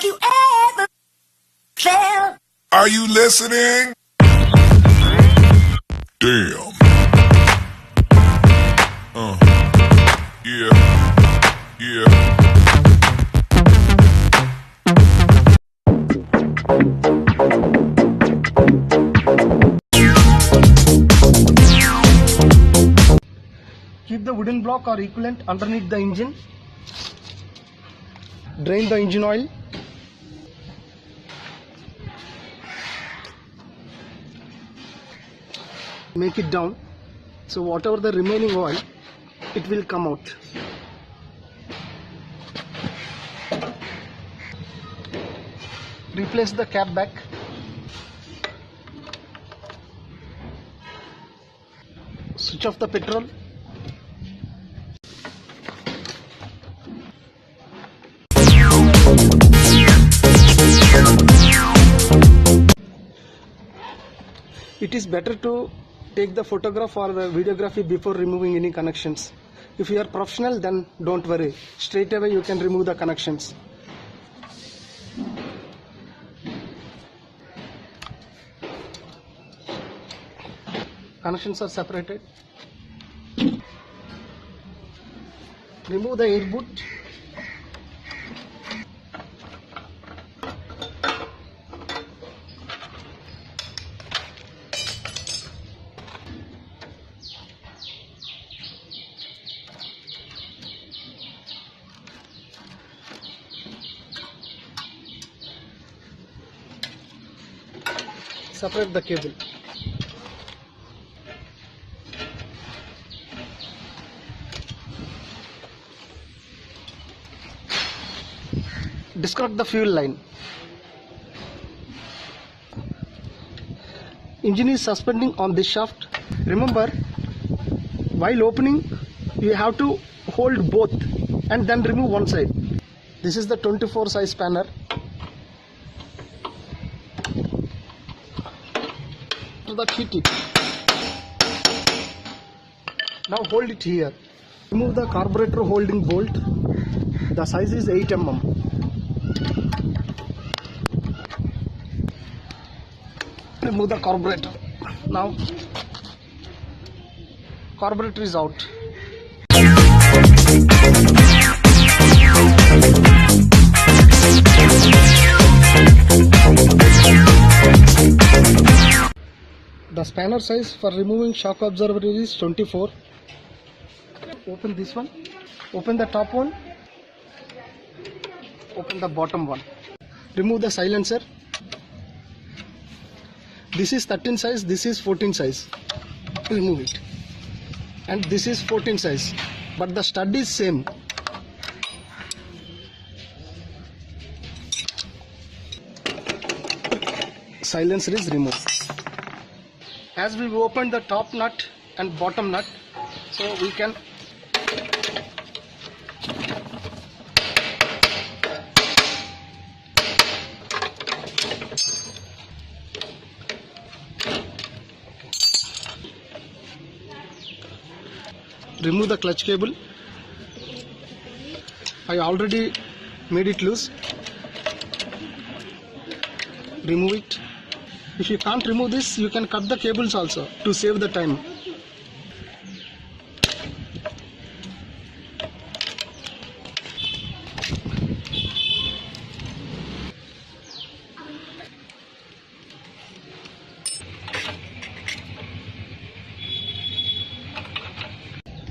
Have you ever felt? Are you listening? Damn. Yeah. Yeah. Keep the wooden block or equivalent underneath the engine. Drain the engine oil. Make it down. So whatever the remaining oil, it will come out. Replace the cap back. Switch off the petrol. It is better to take the photograph or the videography before removing any connections. If you are professional, then don't worry. Straight away you can remove the connections. Connections are separated. Remove the air boot. Separate the cable. Disconnect the fuel line. Engine is suspending on this shaft. Remember, while opening, you have to hold both and then remove one side. This is the 24 size spanner. That hit it. Now hold it here. Remove the carburetor holding bolt. The size is 8 mm. Remove the carburetor. Now carburetor is out. The spanner size for removing shock absorber is 24. Open this one. Open the top one. Open the bottom one. Remove the silencer. This is 13 size, this is 14 size. Remove it. And this is 14 size. But the stud is same. Silencer is removed. As we opened the top nut and bottom nut, so we can remove the clutch cable. I already made it loose. Remove it. If you can't remove this, you can cut the cables also to save the time.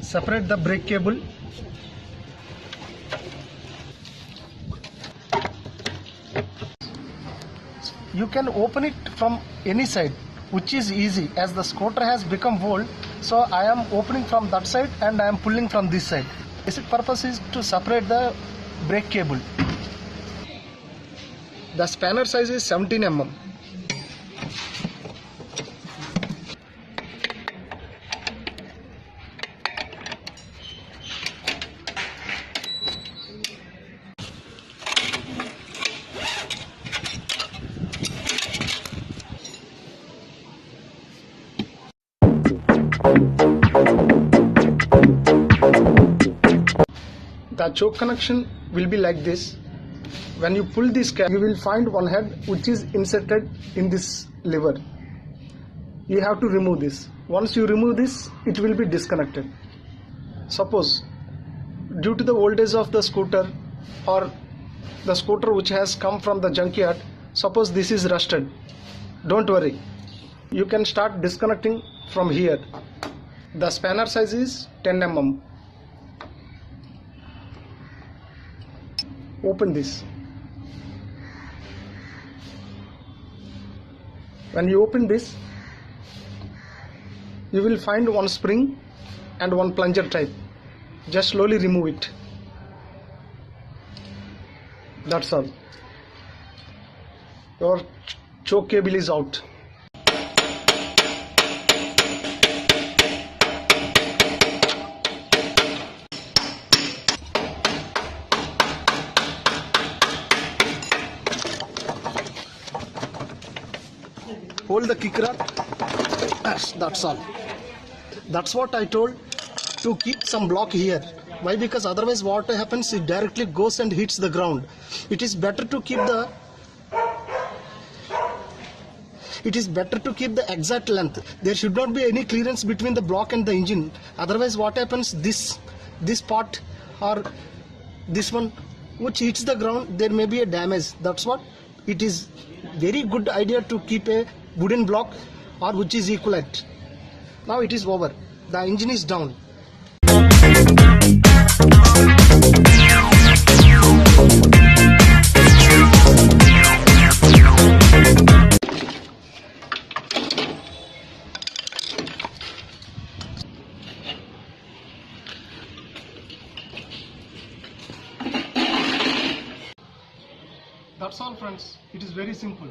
Separate the brake cable. You can open it from any side, which is easy as the scooter has become old. So I am opening from that side and I am pulling from this side. Basic purpose is to separate the brake cable. The spanner size is 17 mm. The choke connection will be like this. When you pull this cap, you will find one head which is inserted in this lever. You have to remove this. Once you remove this, it will be disconnected. Suppose due to the old age of the scooter or the scooter which has come from the junkyard, suppose this is rusted, don't worry, you can start disconnecting from here. The spanner size is 10 mm. Open this. When you open this, you will find one spring and one plunger type. Just slowly remove it. That's all. Your choke cable is out. Hold the kick rod. Yes, that's all. That's what I told, to keep some block here. Why? Because otherwise what happens, it directly goes and hits the ground. It is better to keep the exact length. There should not be any clearance between the block and the engine. Otherwise what happens, this part or this one which hits the ground, there may be a damage. That's what it is very good idea to keep a wooden block or which is equivalent. Now it is over. The engine is down. That's all, friends. It is very simple.